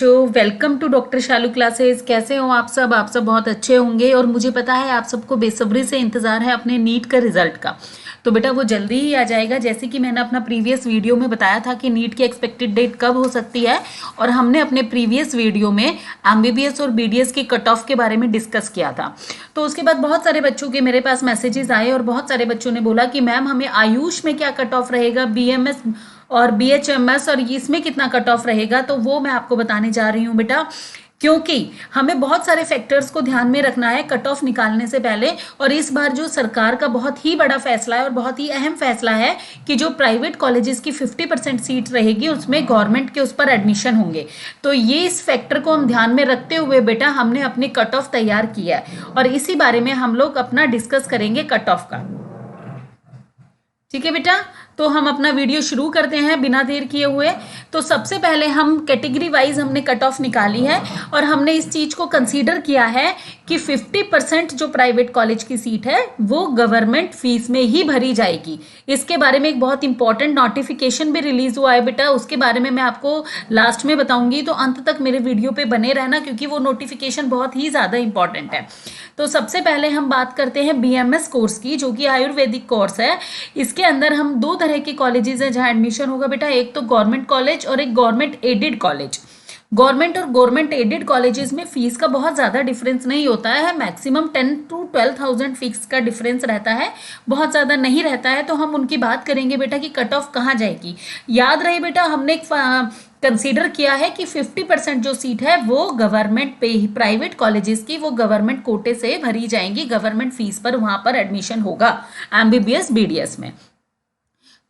तो welcome to doctor Shalu classes. कैसे हो आप सब बहुत अच्छे होंगे और मुझे पता है आप सबको बेसब्री से इंतज़ार है अपने नीट का रिजल्ट का। तो बेटा वो जल्दी ही आ जाएगा, जैसे कि मैंने अपना प्रीवियस वीडियो में बताया था कि नीट की एक्सपेक्टेड डेट कब हो सकती है। और हमने अपने प्रीवियस वीडियो में एमबीबीएस और बीडीएस की कट ऑफ के बारे में डिस्कस किया था। तो उसके बाद बहुत सारे बच्चों के मेरे पास मैसेजेस आए और बहुत सारे बच्चों ने बोला कि मैम हमें आयुष में क्या कट ऑफ रहेगा, बीएमएस और बीएचएमएस और इसमें कितना कट ऑफ रहेगा। तो वो मैं आपको बताने जा रही हूँ बेटा, क्योंकि हमें बहुत सारे फैक्टर्स को ध्यान में रखना है कट ऑफ निकालने से पहले। और इस बार जो सरकार का बहुत ही बड़ा फैसला है और बहुत ही अहम फैसला है कि जो प्राइवेट कॉलेजेस की 50% सीट रहेगी उसमें गवर्नमेंट के उस पर एडमिशन होंगे। तो ये इस फैक्टर को हम ध्यान में रखते हुए बेटा हमने अपनी कट ऑफ तैयार किया है और इसी बारे में हम लोग अपना डिस्कस करेंगे कट ऑफ का। ठीक है बेटा, तो हम अपना वीडियो शुरू करते हैं बिना देर किए हुए। तो सबसे पहले हम कैटेगरी वाइज हमने कट ऑफ निकाली है और हमने इस चीज को कंसीडर किया है कि 50% जो प्राइवेट कॉलेज की सीट है वो गवर्नमेंट फीस में ही भरी जाएगी। इसके बारे में एक बहुत इंपॉर्टेंट नोटिफिकेशन भी रिलीज हुआ है बेटा, उसके बारे में मैं आपको लास्ट में बताऊंगी, तो अंत तक मेरे वीडियो पे बने रहना क्योंकि वो नोटिफिकेशन बहुत ही ज्यादा इंपॉर्टेंट है। तो सबसे पहले हम बात करते हैं बीएमएस कोर्स की, जो कि आयुर्वेदिक कोर्स है। इसके अंदर हम दो तरह के कॉलेजेस हैं जहां एडमिशन होगा बेटा, एक तो गवर्नमेंट कॉलेज और एक गवर्नमेंट एडेड कॉलेज। गवर्नमेंट और गवर्नमेंट एडेड कॉलेजेस में फीस का बहुत ज़्यादा डिफरेंस नहीं होता है, मैक्सिमम 10 to 12,000 फिक्स का डिफरेंस रहता है, बहुत ज़्यादा नहीं रहता है। तो हम उनकी बात करेंगे बेटा कि कट ऑफ कहाँ जाएगी। याद रहे बेटा, हमने एक कंसीडर किया है कि 50% जो सीट है वो गवर्नमेंट पे ही, प्राइवेट कॉलेजेस की वो गवर्नमेंट कोटे से भरी जाएंगी, गवर्नमेंट फीस पर वहां पर एडमिशन होगा एमबीबीएस बीडीएस में।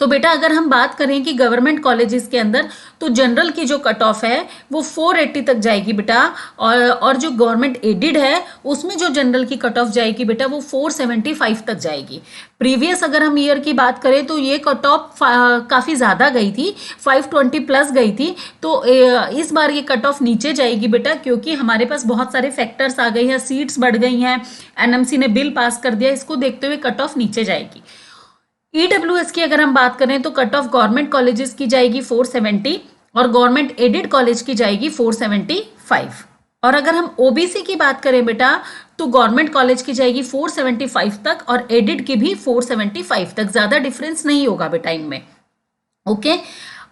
तो बेटा अगर हम बात करें कि गवर्नमेंट कॉलेजेस के अंदर तो जनरल की जो कट ऑफ है वो 480 तक जाएगी बेटा, और जो गवर्नमेंट एडेड है उसमें जो जनरल की कट ऑफ जाएगी बेटा वो 475 तक जाएगी। प्रीवियस अगर हम ईयर की बात करें तो ये कट ऑफ काफ़ी ज़्यादा गई थी, 520 प्लस गई थी। तो इस बार ये कट ऑफ नीचे जाएगी बेटा, क्योंकि हमारे पास बहुत सारे फैक्टर्स आ गए हैं, सीट्स बढ़ गई हैं, एनएमसी ने बिल पास कर दिया, इसको देखते हुए कट ऑफ नीचे जाएगी। ईडब्ल्यूएस की अगर हम बात करें तो कट ऑफ गवर्नमेंट कॉलेजेस की जाएगी 470 और गवर्नमेंट एडेड कॉलेज की जाएगी 475। और अगर हम ओबीसी की बात करें बेटा तो गवर्नमेंट कॉलेज की जाएगी 475 तक और एडेड की भी 475 तक, ज्यादा डिफरेंस नहीं होगा बेटा इनमें। ओके,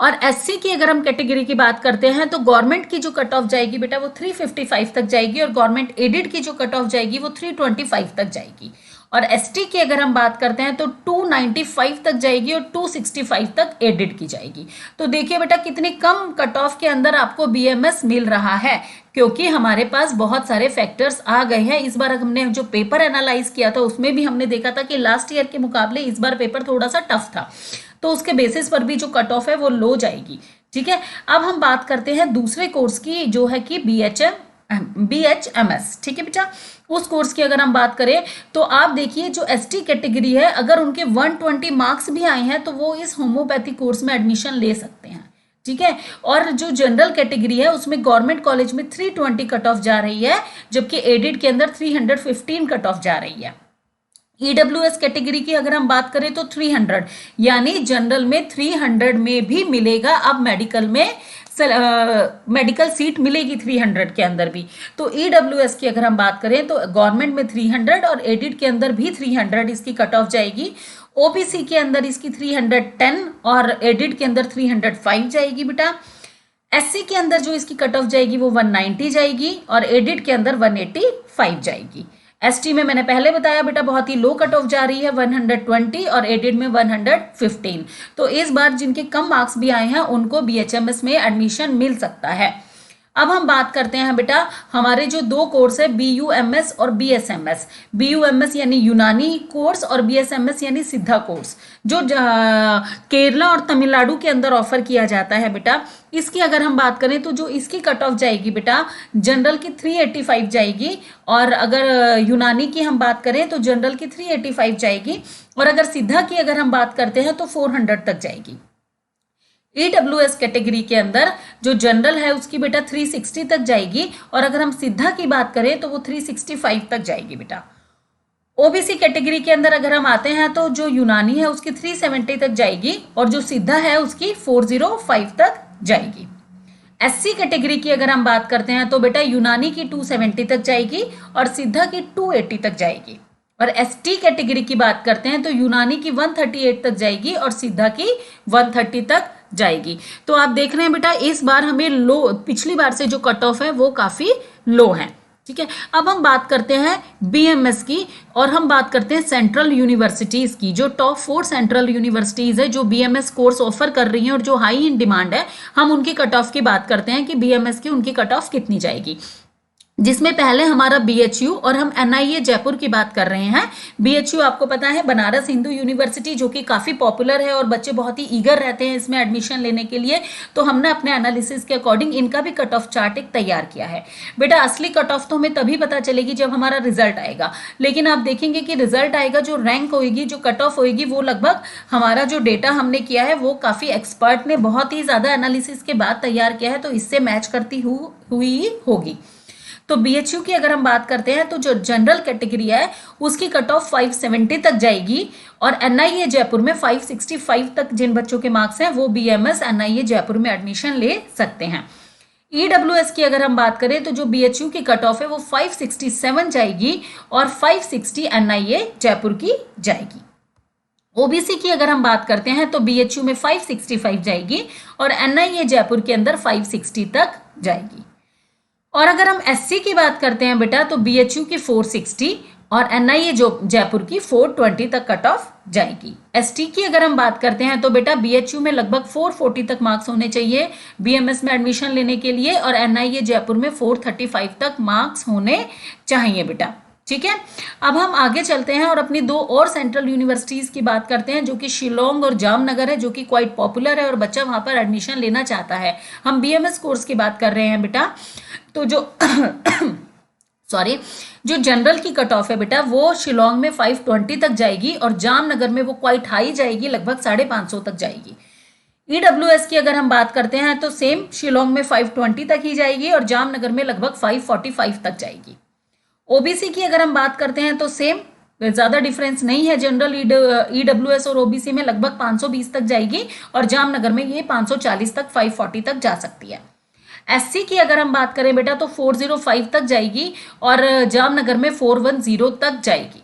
और एससी की अगर हम कैटेगरी की बात करते हैं तो गवर्नमेंट की जो कट ऑफ जाएगी बेटा वो 355 तक जाएगी और गवर्नमेंट एडेड की जो कट ऑफ जाएगी वो 325 तक जाएगी। और एसटी की अगर हम बात करते हैं तो 295 तक जाएगी और 265 तक एडेड की जाएगी। तो देखिए बेटा कितनी कम कट ऑफ के अंदर आपको बीएमएस मिल रहा है, क्योंकि हमारे पास बहुत सारे फैक्टर्स आ गए हैं। इस बार हमने जो पेपर एनालाइज किया था उसमें भी हमने देखा था कि लास्ट ईयर के मुकाबले इस बार पेपर थोड़ा सा टफ था, तो उसके बेसिस पर भी जो कट ऑफ है वो लो जाएगी। ठीक है, अब हम बात करते हैं दूसरे कोर्स की जो है कि बीएचएमएस। ठीक है बेटा, उस कोर्स की अगर हम बात करें तो आप देखिए जो एसटी कैटेगरी है अगर उनके 120 मार्क्स भी आए हैं तो वो इस होम्योपैथी कोर्स में एडमिशन ले सकते हैं। ठीक है, और जो जनरल कैटेगरी है उसमें गवर्नमेंट कॉलेज में 320 कट ऑफ जा रही है, जबकि एडेड के अंदर 315 कट ऑफ जा रही है। ईडब्ल्यूएस कैटेगरी की अगर हम बात करें तो 300, यानी जनरल में 300 में भी मिलेगा, अब मेडिकल में मेडिकल सीट मिलेगी 300 के अंदर भी। तो ईडब्ल्यूएस की अगर हम बात करें तो गवर्नमेंट में 300 और एडिड के अंदर भी 300 इसकी कट ऑफ जाएगी। ओबीसी के अंदर इसकी 310 और एडिड के अंदर 305 जाएगी बेटा। एससी के अंदर जो इसकी कट ऑफ जाएगी वो 190 जाएगी और एडिड के अंदर 185 जाएगी। एसटी में मैंने पहले बताया बेटा बहुत ही लो कट ऑफ जा रही है 120 और एडेड में 115। तो इस बार जिनके कम मार्क्स भी आए हैं उनको बीएचएमएस में एडमिशन मिल सकता है। अब हम बात करते हैं बेटा हमारे जो दो कोर्स है बीयूएमएस और बीएसएमएस। बीयूएमएस यानी यूनानी कोर्स और बीएसएमएस यानी सिद्धा कोर्स, जो केरला और तमिलनाडु के अंदर ऑफर किया जाता है बेटा। इसकी अगर हम बात करें तो जो इसकी कट ऑफ जाएगी बेटा जनरल की 385 जाएगी और अगर यूनानी की हम बात करें तो जनरल की 385 जाएगी और अगर सिद्धा की अगर हम बात करते हैं तो 400 तक जाएगी। ईडब्ल्यूएस कैटेगरी के अंदर जो जनरल है उसकी बेटा 360 तक जाएगी और अगर हम सिद्धा की बात करें तो वो 365 तक जाएगी बेटा। ओबीसी कैटेगरी के अंदर अगर हम आते हैं तो जो यूनानी है उसकी 370 तक जाएगी और जो सिद्धा है उसकी 405 तक जाएगी। एससी कैटेगरी की अगर हम बात करते हैं तो बेटा यूनानी की 270 तक जाएगी और सिद्धा की 280 तक जाएगी। और एसटी कैटेगरी की बात करते हैं तो यूनानी की 138 तक जाएगी और सिद्धा की 130 तक जाएगी। तो आप देख रहे हैं बेटा इस बार हमें लो, पिछली बार से जो कट ऑफ है वो काफी लो है। ठीक है, अब हम बात करते हैं बीएमएस की और हम बात करते हैं सेंट्रल यूनिवर्सिटीज की। जो टॉप 4 सेंट्रल यूनिवर्सिटीज है जो बीएमएस कोर्स ऑफर कर रही हैं और जो हाई इन डिमांड है, हम उनकी कट ऑफ की बात करते हैं कि बीएमएस की उनकी कट ऑफ कितनी जाएगी। जिसमें पहले हमारा बीएचयू और हम एनआईए जयपुर की बात कर रहे हैं। बीएचयू आपको पता है बनारस हिंदू यूनिवर्सिटी, जो कि काफी पॉपुलर है और बच्चे बहुत ही ईगर रहते हैं इसमें एडमिशन लेने के लिए। तो हमने अपने एनालिसिस के अकॉर्डिंग इनका भी कट ऑफ चार्ट एक तैयार किया है। बेटा असली कट ऑफ तो हमें तभी पता चलेगी जब हमारा रिजल्ट आएगा, लेकिन आप देखेंगे कि रिजल्ट आएगा, जो रैंक होगी, जो कट ऑफ होगी, वो लगभग हमारा जो डेटा हमने किया है वो काफी एक्सपर्ट ने बहुत ही ज्यादा एनालिसिस के बाद तैयार किया है, तो इससे मैच करती हुई होगी। तो बीएचयू की अगर हम बात करते हैं तो जो जनरल कैटेगरी है उसकी कट ऑफ 570 तक जाएगी और एनआईए जयपुर में 565 तक जिन बच्चों के मार्क्स हैं वो बीएमएस एनआईए जयपुर में एडमिशन ले सकते हैं। ईडब्ल्यूएस की अगर हम बात करें तो जो बीएचयू की कट ऑफ है वो 567 जाएगी और 560 एनआईए जयपुर की जाएगी। ओबीसी की अगर हम बात करते हैं तो बीएचयू में 565 जाएगी और एनआईए जयपुर के अंदर 560 तक जाएगी। और अगर हम एससी की बात करते हैं बेटा तो बीएचयू की 460 और एनआईए जो जयपुर की 420 तक कट ऑफ जाएगी। एसटी की अगर हम बात करते हैं तो बेटा बीएचयू में लगभग 440 तक मार्क्स होने चाहिए बीएमएस में एडमिशन लेने के लिए और एनआईए जयपुर में 435 तक मार्क्स होने चाहिए बेटा। ठीक है, अब हम आगे चलते हैं और अपनी 2 और सेंट्रल यूनिवर्सिटीज की बात करते हैं जो कि शिलोंग और जामनगर है, जो कि क्वाइट पॉपुलर है और बच्चा वहां पर एडमिशन लेना चाहता है। हम बीएमएस कोर्स की बात कर रहे हैं बेटा। तो जो जो जनरल की कट ऑफ है बेटा वो शिलोंग में 520 तक जाएगी और जामनगर में वो क्वाइट हाई जाएगी, लगभग 550 तक जाएगी। ईडब्ल्यूएस की अगर हम बात करते हैं तो सेम शिलोंग में 520 तक ही जाएगी और जामनगर में लगभग 545 तक जाएगी। ओबीसी की अगर हम बात करते हैं तो सेम, ज्यादा डिफरेंस नहीं है जनरल ईडब्ल्यूएस और ओबीसी में, लगभग 520 तक जाएगी और जामनगर में ये 540 तक 540 तक जा सकती है। एससी की अगर हम बात करें बेटा तो 405 तक जाएगी और जामनगर में 410 तक जाएगी।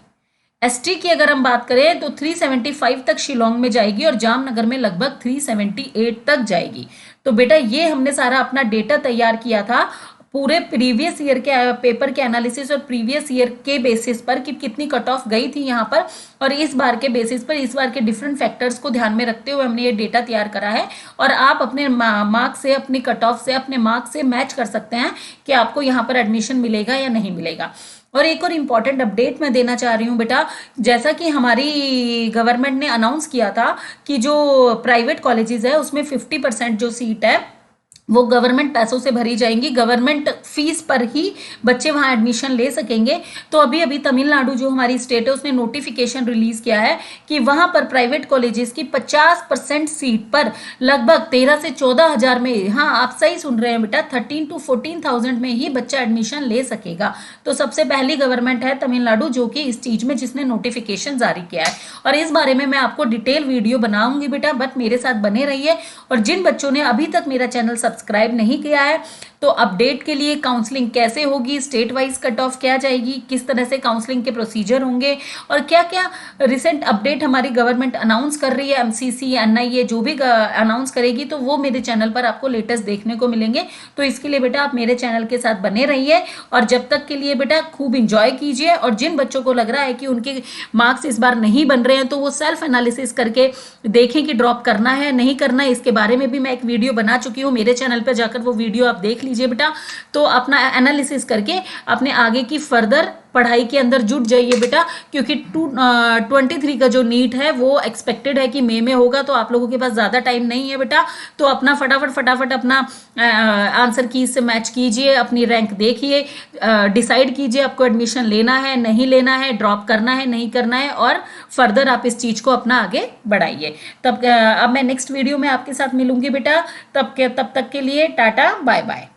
एसटी की अगर हम बात करें तो 375 तक शिलोंग में जाएगी और जामनगर में लगभग 378 तक जाएगी। तो बेटा ये हमने सारा अपना डेटा तैयार किया था पूरे प्रीवियस ईयर के पेपर के एनालिसिस और प्रीवियस ईयर के बेसिस पर कि कितनी कट ऑफ गई थी यहाँ पर, और इस बार के बेसिस पर इस बार के डिफरेंट फैक्टर्स को ध्यान में रखते हुए हमने ये डेटा तैयार करा है। और आप अपने मार्क्स से, अपनी कट ऑफ से, अपने मार्क्स से मैच कर सकते हैं कि आपको यहाँ पर एडमिशन मिलेगा या नहीं मिलेगा। और एक और इम्पॉर्टेंट अपडेट मैं देना चाह रही हूँ बेटा, जैसा कि हमारी गवर्नमेंट ने अनाउंस किया था कि जो प्राइवेट कॉलेजेस है उसमें 50% जो सीट है वो गवर्नमेंट पैसों से भरी जाएंगी, गवर्नमेंट फीस पर ही बच्चे वहां एडमिशन ले सकेंगे। तो अभी तमिलनाडु जो हमारी स्टेट है उसने नोटिफिकेशन रिलीज किया है कि वहां पर प्राइवेट कॉलेजेस की 50% सीट पर लगभग 13 से 14 हजार में, हाँ आप सही सुन रहे हैं बेटा, 13 to 14,000 में ही बच्चा एडमिशन ले सकेगा। तो सबसे पहली गवर्नमेंट है तमिलनाडु जो कि इस चीज में जिसने नोटिफिकेशन जारी किया है। और इस बारे में मैं आपको डिटेल वीडियो बनाऊंगी बेटा, बट मेरे साथ बने रहिए। और जिन बच्चों ने अभी तक मेरा चैनल सब्सक्राइब नहीं किया है तो अपडेट के लिए काउंसलिंग कैसे होगी, स्टेट वाइज कट ऑफ क्या जाएगी, किस तरह से काउंसलिंग के प्रोसीजर होंगे और क्या क्या रिसेंट अपडेट हमारी गवर्नमेंट अनाउंस कर रही है, एमसीसी एनआईए जो भी अनाउंस करेगी, तो वो मेरे चैनल पर आपको लेटेस्ट देखने को मिलेंगे। तो इसके लिए बेटा आप मेरे चैनल के साथ बने रहिए और जब तक के लिए बेटा खूब इंजॉय कीजिए। और जिन बच्चों को लग रहा है कि उनके मार्क्स इस बार नहीं बन रहे हैं तो वो सेल्फ एनालिसिस करके देखें कि ड्रॉप करना है नहीं करना है। इसके बारे में भी मैं एक वीडियो बना चुकी हूँ, मेरे चैनल पर जाकर वो वीडियो आप देख लीजिए बेटा। तो अपना एनालिसिस करके अपने आगे की फर्दर पढ़ाई के अंदर जुट जाइए बेटा, क्योंकि 23 का जो नीट है वो एक्सपेक्टेड है कि मई में होगा। तो आप लोगों के पास ज़्यादा टाइम नहीं है बेटा, तो अपना फटाफट अपना आंसर की से मैच कीजिए, अपनी रैंक देखिए, डिसाइड कीजिए आपको एडमिशन लेना है नहीं लेना है, ड्रॉप करना है नहीं करना है, और फर्दर आप इस चीज़ को अपना आगे बढ़ाइए। तब अब मैं नेक्स्ट वीडियो में आपके साथ मिलूंगी बेटा, तब तक के लिए टाटा बाय बाय।